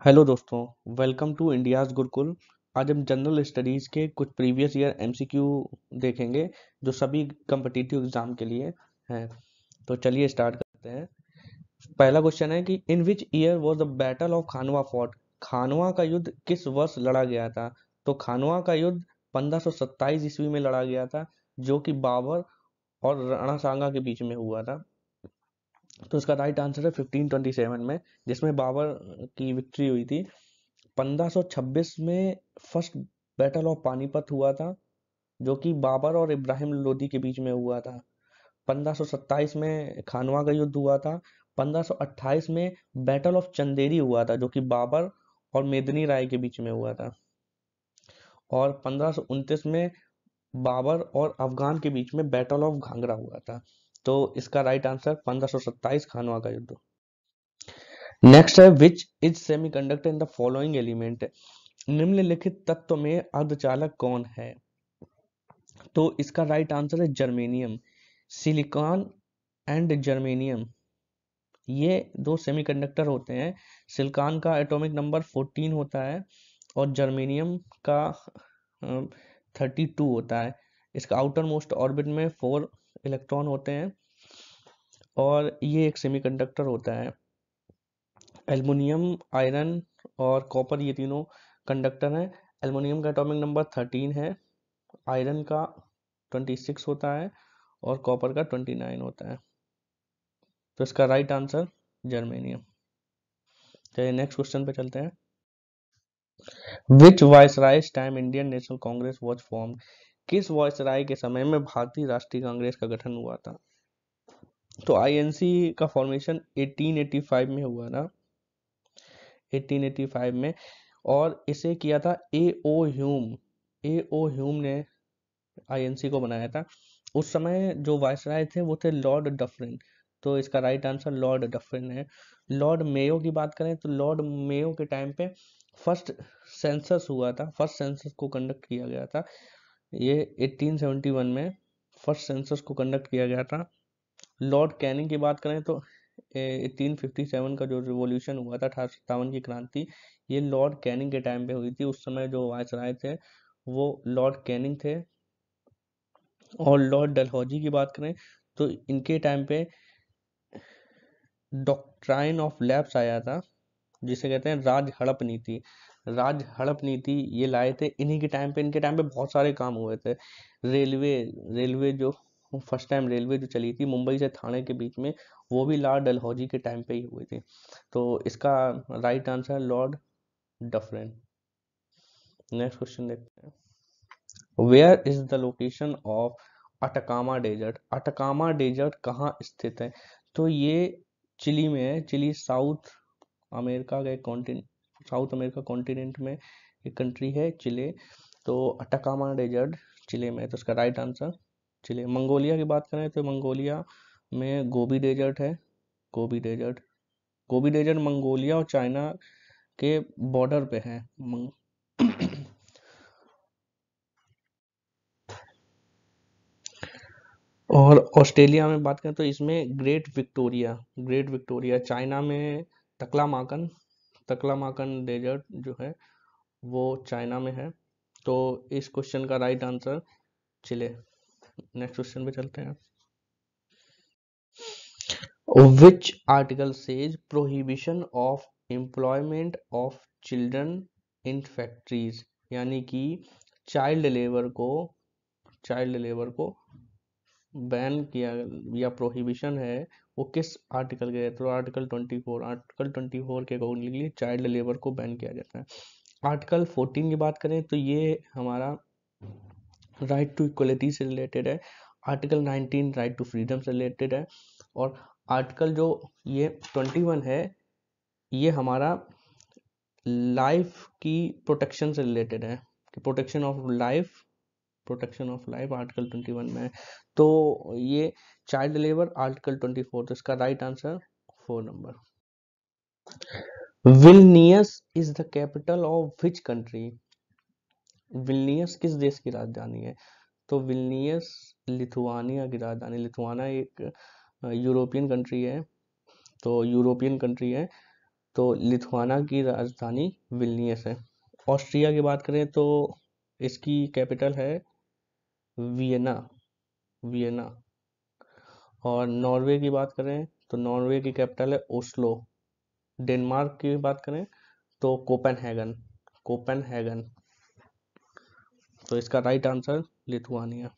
Hello दोस्तों, welcome to India's Gurukul. आज हम जनरल स्टडीज़ के कुछ प्रीवियस ईयर एमसीक्यू देखेंगे जो सभी कम्पिटिटिव एग्जाम के लिए हैं। तो चलिए स्टार्ट करते हैं। पहला क्वेश्चन है कि in which year was the battle of Khanwa fought. Khanwa का युद्ध किस वर्ष लड़ा गया था? तो खानवा का युद्ध 1527 ईस्वी में लड़ा गया था, जो कि बाबर और राणा सांगा के बीच में हुआ था। तो इसका राइट आंसर है 1527 में, जिसमें बाबर की विक्ट्री हुई थी। 1526 में फर्स्ट बैटल ऑफ पानीपत हुआ था, जो कि बाबर और इब्राहिम लोदी के बीच में हुआ था। 1527 में खानवा का युद्ध हुआ था। 1528 में बैटल ऑफ चंदेरी हुआ था, जो कि बाबर और मेदिनी राय के बीच में हुआ था। और 1529 में बाबर और अफगान के बीच में बैटल ऑफ घाघरा हुआ था। तो इसका राइट आंसर 1527 खानवा का युद्ध। नेक्स्ट है which is semiconductor in the following element. निम्नलिखित तत्व में अर्धचालक कौन है? तो इसका राइट आंसर है जर्मेनियम। सिलिकॉन एंड जर्मेनियम, ये दो सेमीकंडक्टर होते हैं। सिलिकॉन का एटॉमिक नंबर 14 होता है और जर्मेनियम का 32 होता है। इसका आउटर मोस्ट ऑर्बिट में 4 इलेक्ट्रॉन होते हैं और ये एक सेमीकंडक्टर होता है। एल्युमिनियम, आयरन और कॉपर, ये तीनों कंडक्टर हैं। एल्युमिनियम का एटॉमिक नंबर 13 है, आयरन का 26 होता है और कॉपर का 29 होता है। तो इसका राइट आंसर जर्मेनियम। चलिए नेक्स्ट क्वेश्चन पे चलते हैं। Which viceroy's time Indian National Congress was form. किस वायसराय के समय में भारतीय राष्ट्रीय कांग्रेस का गठन हुआ था? तो आईएनसी का फॉर्मेशन 1885 में हुआ था, 1885 में। और इसे किया था ए ओ ह्यूम। ए ओ ह्यूम ने आईएनसी को बनाया था। उस समय जो वायसराय थे वो थे लॉर्ड डफरिन। तो इसका राइट आंसर लॉर्ड डफरिन है। लॉर्ड मेयो की बात करें तो लॉर्ड मेयो के टाइम पे फर्स्ट सेंसस हुआ था, फर्स्ट सेंसस को कंडक्ट किया गया था। ये 1871 में फर्स्ट सेंसस को कंडक्ट किया गया था। लॉर्ड कैनिंग की बात करें तो 1857 का जो रिवॉल्यूशन हुआ था, 1857 की क्रांति, ये लॉर्ड कैनिंग के टाइम पे हुई थी। उस समय जो वायसराय थे वो लॉर्ड कैनिंग थे। और लॉर्ड डलहौजी की बात करें तो इनके टाइम पे डॉक्ट्राइन ऑफ लैप्स आया था, जिसे कहते हैं राज हड़प नीति। राज हड़प नीति ये लाए थे इन्हीं के टाइम पे। इनके टाइम पे बहुत सारे काम हुए थे। रेलवे रेलवे जो फर्स्ट टाइम रेलवे जो चली थी मुंबई से थाने के बीच में, वो भी लॉर्ड डलहौजी के टाइम पे ही हुई थी। तो इसका right answer Lord Dufferin. Next question देखते हैं। Where is the location of Atacama desert. Atacama desert कहाँ स्थित है? तो ये चिली में है। चिली साउथ अमेरिका का एक कॉन्टिनेंट, साउथ अमेरिका कॉन्टिनेंट में एक कंट्री है चिले। तो अटकामा डेजर्ट चिले में है। तो इसका राइट आंसर चिले। मंगोलिया की बात करें तो मंगोलिया में गोबी डेजर्ट है। Gobi desert, Gobi desert Mongolia और चाइना के बॉर्डर पे है। और ऑस्ट्रेलिया में बात करें तो इसमें great Victoria, great Victoria. China में तकलामाकन, तकलामाकन डेजर्ट जो है वो चाइना में है। तो इस क्वेश्चन का राइट आंसर चिले। नेक्स्ट क्वेश्चन पे चलते हैं। Which article says prohibition of employment of children in factories. यानी कि चाइल्ड लेबर को, चाइल्ड लेबर को बैन किया या प्रोहिबिशन है, वो किस आर्टिकल के? तो आर्टिकल 24, आर्टिकल 24 के अकॉर्डिंगली चाइल्ड लेबर को बैन किया जाता है। आर्टिकल 14 की बात करें तो ये हमारा राइट टू इक्वलिटी से रिलेटेड है। आर्टिकल 19 राइट टू फ्रीडम से रिलेटेड है। और आर्टिकल जो ये 21 है ये हमारा लाइफ की प्रोटेक्शन से रिलेटेड है, कि protection of life, protection of life article 21 में है। तो ये चाइल्ड लेबर आर्टिकल 24। तो इसका right answer 4 number. Vilnius is the capital of which country. Vilnius किस देश की राजधानी है? तो विलनियस लिथुआनिया की राजधानी। लिथुआना एक यूरोपियन कंट्री है। तो यूरोपियन कंट्री है। तो लिथुआना की राजधानी विल्नियस है। ऑस्ट्रिया की बात करें तो इसकी कैपिटल है वियना, वियना। और नॉर्वे की बात करें तो नॉर्वे की कैपिटल है ओस्लो। डेनमार्क की बात करें तो कोपेनहेगन, कोपेनहेगन। तो इसका right answer Lithuania.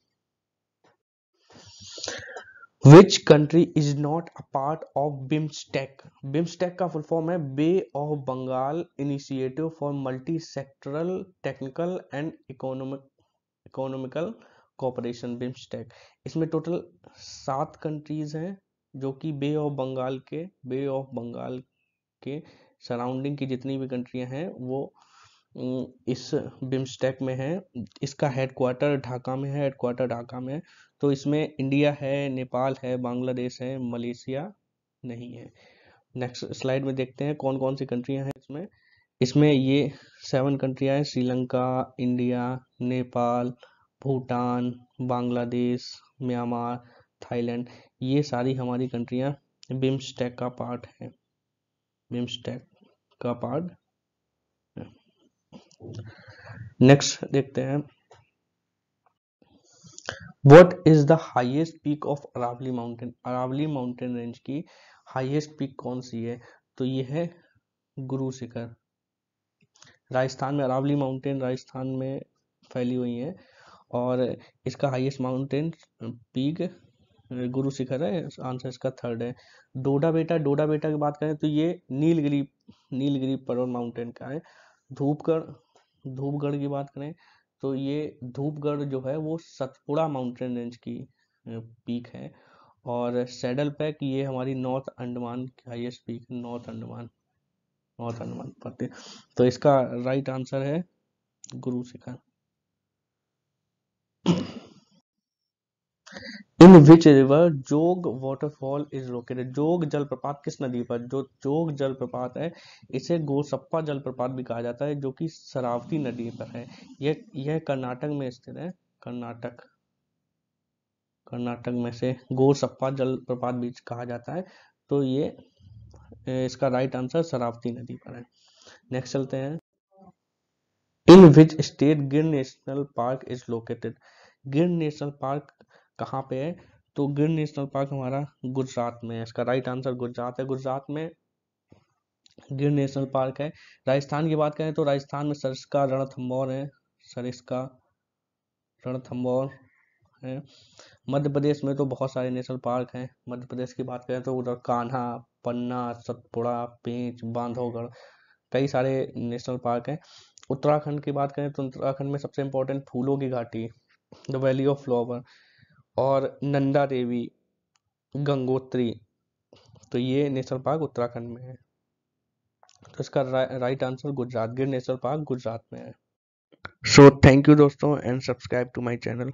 Which country is not a part of BIMSTEC? BIMSTEC का फुल फॉर्म है bay of Bengal initiative for multi sectoral technical and economical cooperation, BIMSTEC. इसमें टोटल 7 कंट्रीज हैं जो कि बे ऑफ बंगाल के सराउंडिंग की जितनी भी कंट्रियां हैं वो इस बिम्स्टेक में है। इसका हेडक्वार्टर ढाका में है, तो इसमें इंडिया है, नेपाल है, बांग्लादेश है, मलेशिया नहीं है। नेक्स्ट स्लाइड में देखते हैं कौन कौन सी कंट्रियां हैं इसमें। इसमें ये 7 कंट्रियां हैं, Sri Lanka, India, Nepal, Bhutan, Bangladesh, Myanmar, Thailand. ये सारी हमारी कंट्रियां बिम्स्टेक का पार्ट है, बिम्स्टेक का पार्ट। नेक्स्ट देखते हैं, what is the highest peak of Aravalli mountain? Aravalli mountain range की हाईएस्ट पीक कौन सी है? तो ये है गुरु शिखर। राजस्थान में अरावली माउंटेन राजस्थान में फैली हुई है और इसका highest mountain peak Guru Shikhar है। आंसर इसका 3rd है। डोडा बेटा की बात करें तो ये नीलगिरी पर्वत माउंटेन का है। धूपगढ़ की बात करें तो ये धूपगढ़ जो है वो सतपुड़ा माउंटेन रेंज की पीक है। और सैडल पैक ये हमारी नॉर्थ अंडमान की हाईएस्ट पीक, नॉर्थ अंडमान पड़ते। तो इसका राइट आंसर है गुरु शिखर। इन विच रिवर जोग वाटरफॉल इज लोकेटेड? जोग जलप्रपात किस नदी पर? जो जोग जलप्रपात है इसे गोसप्पा जलप्रपात भी कहा जाता है जो कि शरावती नदी पर है। यह कर्नाटक में स्थित है। कर्नाटक में से गोसप्पा जलप्रपात भी कहा जाता है। तो ये इसका राइट आंसर शरावती नदी पर है। नेक्स्ट चलते हैं, इन विच स्टेट गिर नेशनल पार्क इज लोकेटेड? गिर नेशनल पार्क कहाँ पे है? तो गिर नेशनल पार्क हमारा गुजरात में है। इसका राइट आंसर गुजरात है। गुजरात में गिर नेशनल पार्क है। राजस्थान की बात करें तो राजस्थान में सरिस्का रणथंभौर है, सरिस्का रणथंभौर है। मध्य प्रदेश में तो बहुत सारे नेशनल पार्क हैं। मध्य प्रदेश की बात करें तो उधर कान्हा, पन्ना, सतपुड़ा, पेंच, बांधवगढ़, कई सारे नेशनल पार्क हैं। उत्तराखंड की बात करें तो उत्तराखंड में सबसे इम्पोर्टेंट फूलों की घाटी, द वैली ऑफ फ्लावर, और नंदा देवी, गंगोत्री। तो ये नेशनल पार्क उत्तराखंड में है। तो इसका राइट आंसर गुजरात, गिर नेशनल पार्क गुजरात में है। सो थैंक यू दोस्तों and subscribe to my channel.